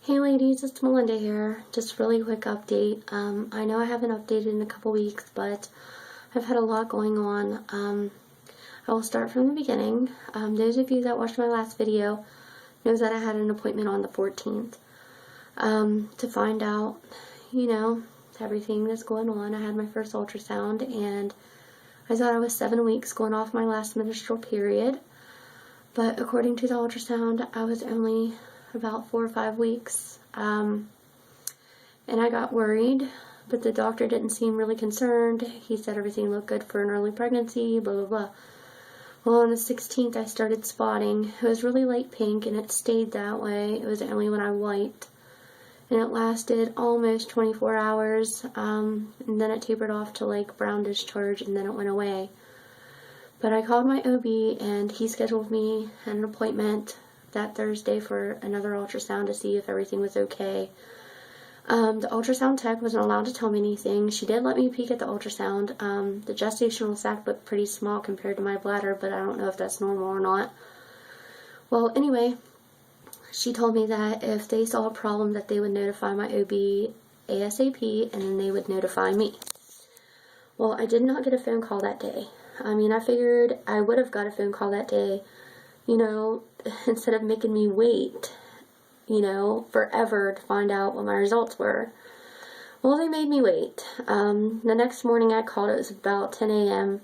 Hey ladies, it's Melinda here. Just really quick update. I know I haven't updated in a couple weeks, but I've had a lot going on. I will start from the beginning. Those of you that watched my last video knows that I had an appointment on the 14th to find out, everything that's going on. I had my first ultrasound and I thought I was 7 weeks going off my last menstrual period, but according to the ultrasound, I was only about 4 or 5 weeks, and I got worried, but the doctor didn't seem really concerned. He said everything looked good for an early pregnancy, blah, blah, blah. Well, on the 16th, I started spotting. It was really light pink, and it stayed that way. It was only when I wiped, and it lasted almost 24 hours, and then it tapered off to like brown discharge, and then it went away. But I called my OB, and he scheduled me an appointment that Thursday for another ultrasound to see if everything was okay. The ultrasound tech wasn't allowed to tell me anything. She did let me peek at the ultrasound. The gestational sac looked pretty small compared to my bladder, but I don't know if that's normal or not. Well, anyway, she told me that if they saw a problem that they would notify my OB ASAP, and then they would notify me. Well, I did not get a phone call that day. I figured I would have got a phone call that day, instead of making me wait, forever to find out what my results were. Well, they made me wait. The next morning I called, it was about 10 a.m.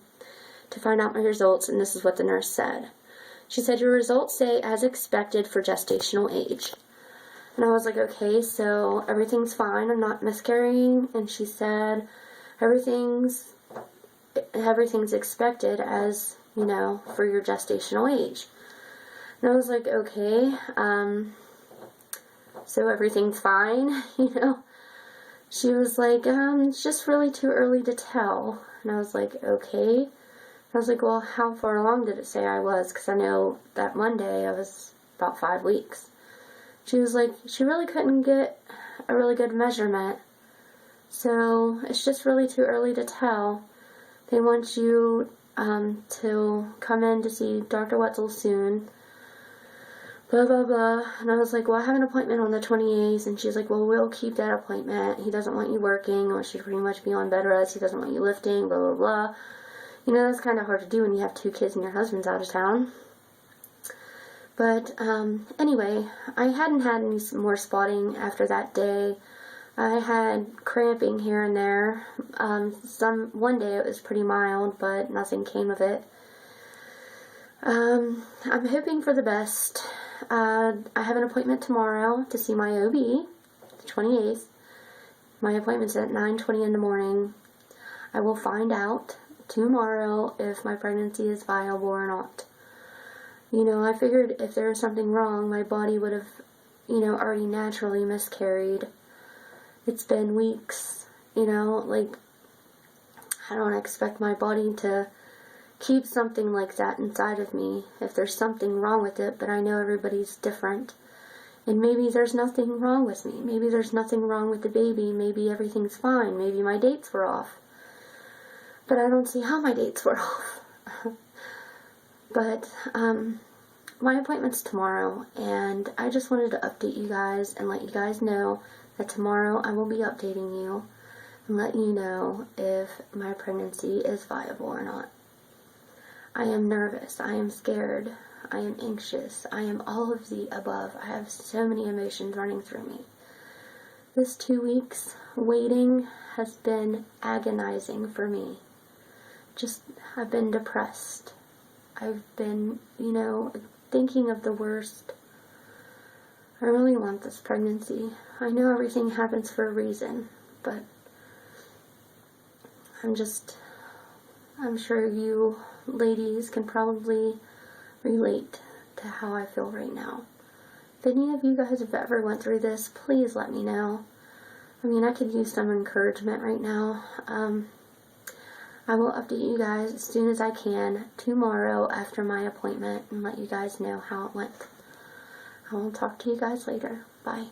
to find out my results, and this is what the nurse said. She said, "Your results say as expected for gestational age." And I was like, okay, so everything's fine, I'm not miscarrying. And she said, everything's expected as, for your gestational age. And I was like, okay, so everything's fine, She was like, it's just really too early to tell. And I was like, okay. I was like, well, how far along did it say I was? Because I know that Monday I was about 5 weeks. She was like, she really couldn't get a really good measurement. So it's just really too early to tell. They want you to come in to see Dr. Wetzel soon. Blah, blah, blah. And I was like, well, I have an appointment on the 28th. And she's like, well, we'll keep that appointment. He doesn't want you working, or should pretty much be on bed rest. He doesn't want you lifting, blah, blah, blah. That's kind of hard to do when you have 2 kids and your husband's out of town. But anyway, I hadn't had any more spotting after that day. I had cramping here and there. One day it was pretty mild, but nothing came of it. I'm hoping for the best. I have an appointment tomorrow to see my OB, the 28th. My appointment's at 9:20 in the morning. I will find out tomorrow if my pregnancy is viable or not. I figured if there was something wrong, my body would have, already naturally miscarried. It's been weeks, I don't expect my body to keep something like that inside of me if there's something wrong with it, but I know everybody's different. And maybe there's nothing wrong with me. Maybe there's nothing wrong with the baby. Maybe everything's fine. Maybe my dates were off. But I don't see how my dates were off. But my appointment's tomorrow, and I just wanted to update you guys and let you guys know that tomorrow I will be updating you and letting you know if my pregnancy is viable or not. I am nervous. I am scared. I am anxious. I am all of the above. I have so many emotions running through me. This 2 weeks waiting has been agonizing for me. I've been depressed. I've been, thinking of the worst. I really want this pregnancy. I know everything happens for a reason, but I'm sure you ladies can probably relate to how I feel right now. If any of you guys have ever went through this, please let me know. I could use some encouragement right now. I will update you guys as soon as I can tomorrow after my appointment and let you guys know how it went. I will talk to you guys later. Bye.